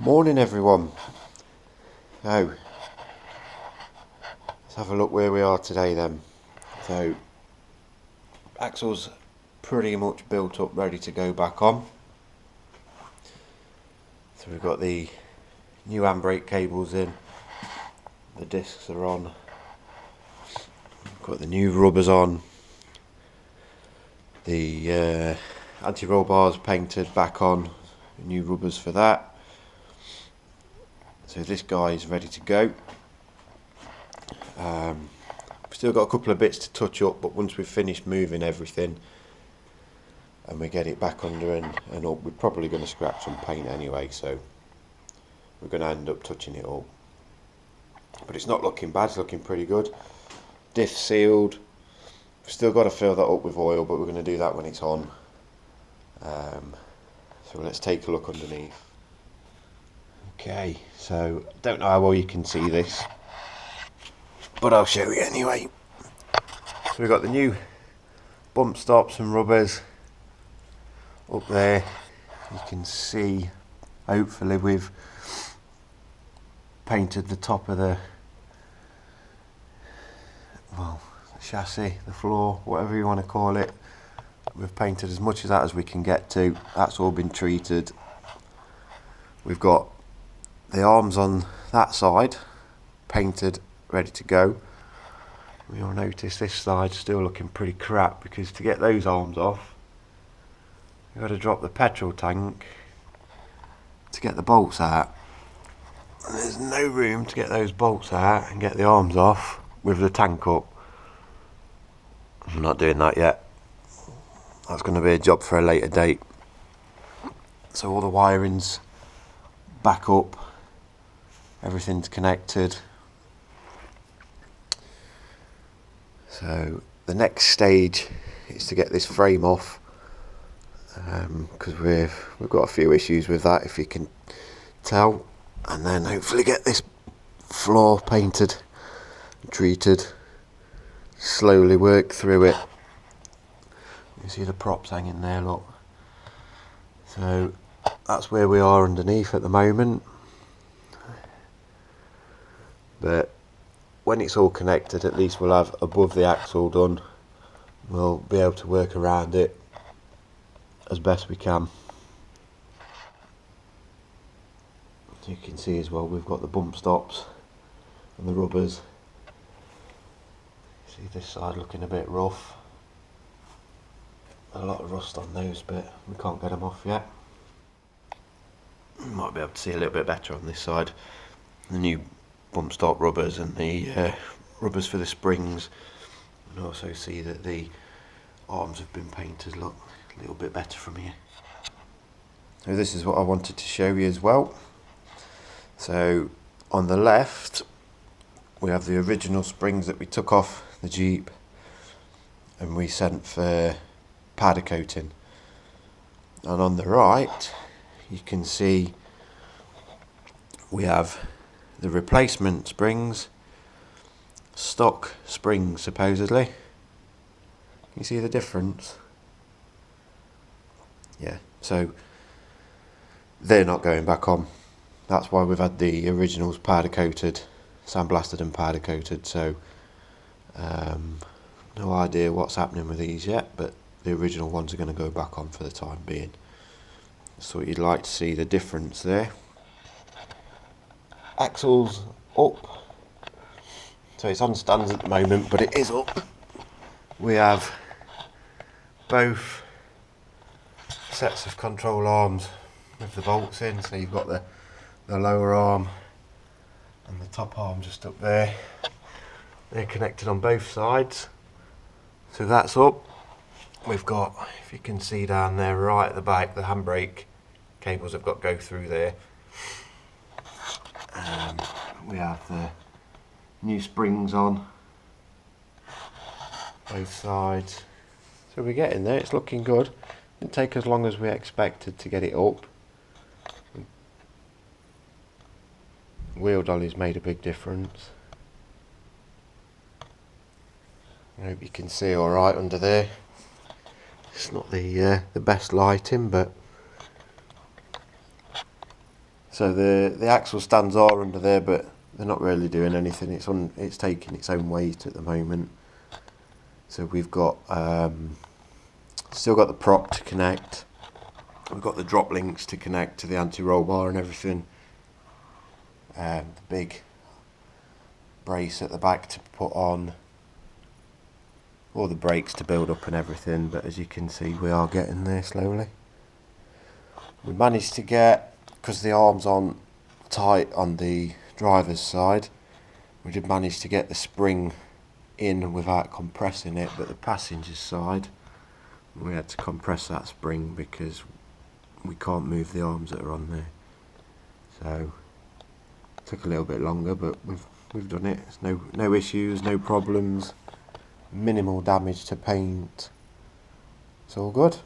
Morning everyone. So let's have a look where we are today then. So axle's pretty much built up, ready to go back on. So we've got the new handbrake cables in, the discs are on, we've got the new rubbers on, the anti-roll bars painted back on, new rubbers for that. So this guy is ready to go. We've still got a couple of bits to touch up, but once we've finished moving everything and we get it back under and up, we're probably going to scratch some paint anyway, so we're going to end up touching it up. But it's not looking bad, it's looking pretty good. Diff sealed. We've still got to fill that up with oil, but we're going to do that when it's on. So let's take a look underneath. Okay, so don't know how well you can see this, but I'll show you anyway. So we've got the new bump stops and rubbers up there. You can see, hopefully we've painted the top of the chassis, the floor, whatever you want to call it. We've painted as much of that as we can get to. That's all been treated. We've got the arms on that side painted, ready to go. You'll notice this side's still looking pretty crap, because to get those arms off you've got to drop the petrol tank to get the bolts out, and there's no room to get those bolts out and get the arms off with the tank up. I'm not doing that yet. That's going to be a job for a later date. So all the wiring's back up, everything's connected. So the next stage is to get this frame off, because we've got a few issues with that, if you can tell, and then hopefully get this floor painted, treated, slowly work through it. You see the props hanging there, look. So that's where we are underneath at the moment, but when it's all connected, at least we'll have above the axle done. We'll be able to work around it as best we can. As you can see as well, we've got the bump stops and the rubbers. See this side looking a bit rough. A lot of rust on those, but we can't get them off yet. Might be able to see a little bit better on this side. The new bump stop rubbers and the rubbers for the springs, and also see that the arms have been painted, look a little bit better from here. So this is what I wanted to show you as well. So on the left we have the original springs that we took off the Jeep and we sent for powder coating, and on the right you can see we have the replacement springs, stock springs supposedly. Can you see the difference? Yeah, so they're not going back on. That's why we've had the originals powder coated, sandblasted and powder coated. So no idea what's happening with these yet, but the original ones are going to go back on for the time being. So you'd like to see the difference there. Axle's up, so it's on stands at the moment, but it is up. We have both sets of control arms with the bolts in, so you've got the lower arm and the top arm just up there. They're connected on both sides, so that's up. We've got, if you can see down there right at the back, the handbrake cables have got to go through there. We have the new springs on both sides, so we're getting there. It's looking good. Didn't take as long as we expected to get it up. Wheel dolly's made a big difference. I hope you can see alright under there. It's not the best lighting, but So the axle stands are under there, but they're not really doing anything. It's taking its own weight at the moment. So we've got still got the prop to connect. We've got the drop links to connect to the anti-roll bar and everything. The big brace at the back to put on. All the brakes to build up and everything, but as you can see we are getting there slowly. We managed to get, because the arm's on tight on the driver's side, we did manage to get the spring in without compressing it, but the passenger side we had to compress that spring because we can't move the arms that are on there. So it took a little bit longer, but we've done it. There's no issues, no problems, minimal damage to paint. It's all good.